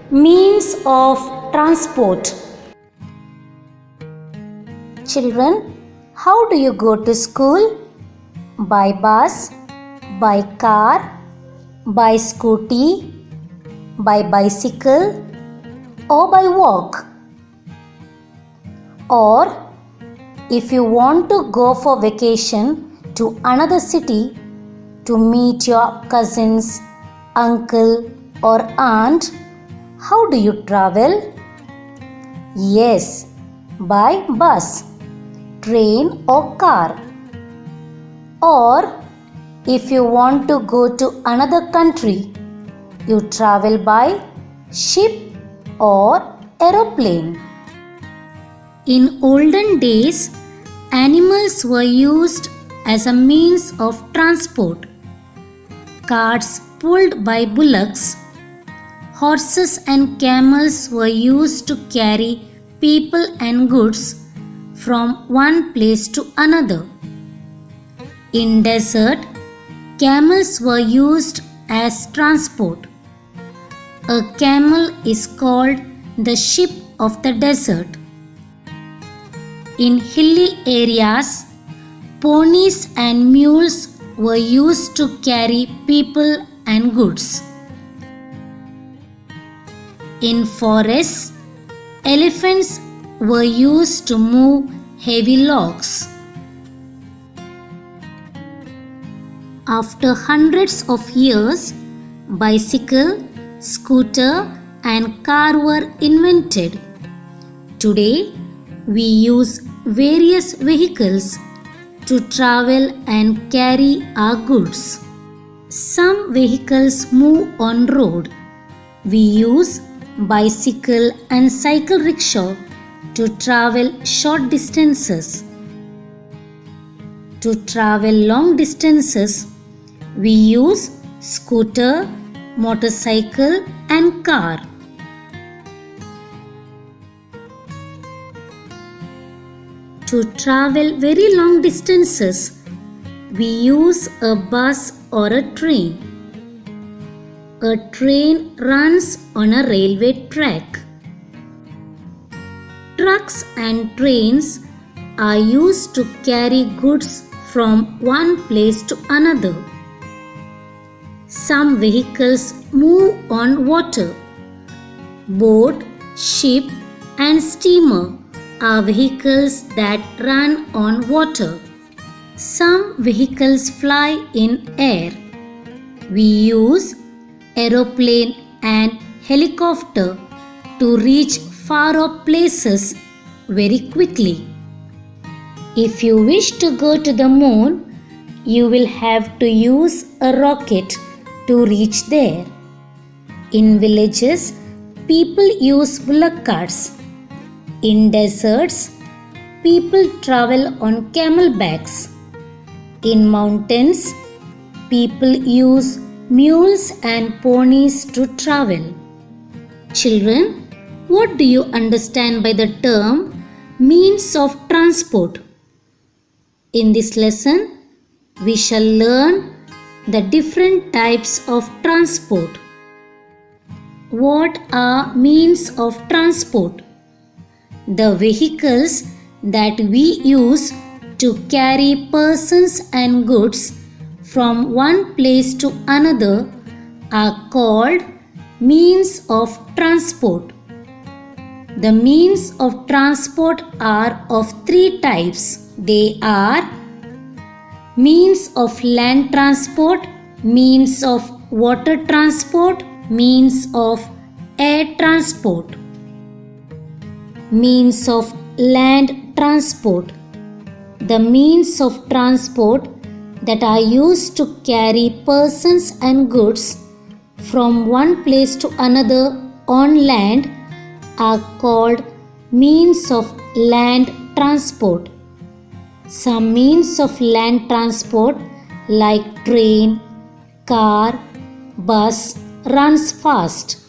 Means of transport. Children, how do you go to school? By bus, by car, by scooty, by bicycle, or by walk? Or if you want to go for vacation to another city to meet your cousins, uncle, or aunt, how do you travel? Yes, by bus, train, or car. Or if you want to go to another country, you travel by ship or aeroplane. In olden days, animals were used as a means of transport. Carts pulled by bullocks, horses and camels were used to carry people and goods from one place to another. In desert, camels were used as transport. A camel is called the ship of the desert. In hilly areas, ponies and mules were used to carry people and goods. In forests, elephants were used to move heavy logs. After hundreds of years, bicycle, scooter, and car were invented. Today, we use various vehicles to travel and carry our goods. Some vehicles move on road. We use bicycle and cycle rickshaw to travel short distances. To travel long distances, we use scooter, motorcycle, and car. To travel very long distances, we use a bus or a train. A train runs on a railway track. Trucks and trains are used to carry goods from one place to another. Some vehicles move on water. Boat, ship, and steamer are vehicles that run on water. Some vehicles fly in air. We use aeroplane and helicopter to reach far-off places very quickly. If you wish to go to the moon, you will have to use a rocket to reach there. In villages, people use bullock carts. In deserts, people travel on camelbacks. In mountains, people use mules and ponies to travel. Children, what do you understand by the term means of transport? In this lesson, we shall learn the different types of transport. What are means of transport? The vehicles that we use to carry persons and goods from one place to another are called means of transport. The means of transport are of three types. They are means of land transport, means of water transport, means of air transport. Means of land transport. The means of transport that are used to carry persons and goods from one place to another on land are called means of land transport. Some means of land transport like train, car, bus runs fast,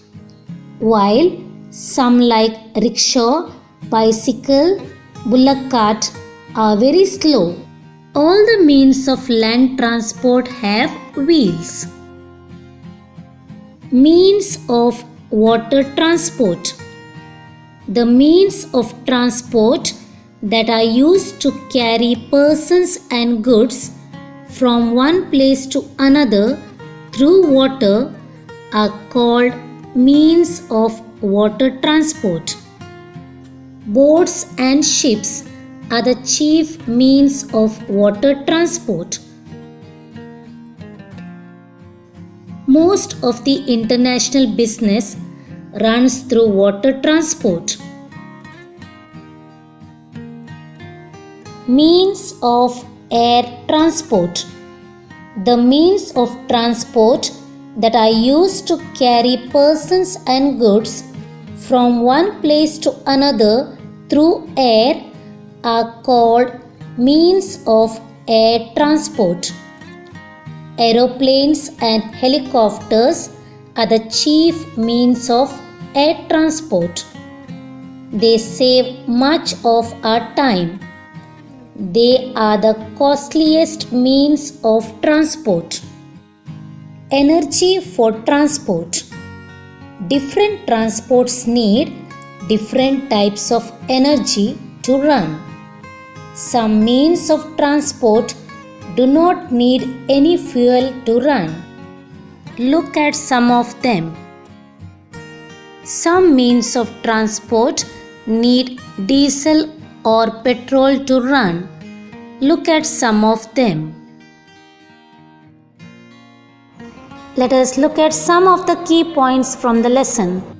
while some like rickshaw, bicycle, bullock cart are very slow. All the means of land transport have wheels. Means of water transport. The means of transport that are used to carry persons and goods from one place to another through water are called means of water transport. Boats and ships are the chief means of water transport. Most of the international business runs through water transport. Means of air transport. The means of transport that are used to carry persons and goods from one place to another through air are called means of air transport. Aeroplanes and helicopters are the chief means of air transport. They save much of our time. They are the costliest means of transport. Energy for transport. Different transports need different types of energy to run. Some means of transport do not need any fuel to run. Look at some of them. Some means of transport need diesel or petrol to run. Look at some of them. Let us look at some of the key points from the lesson.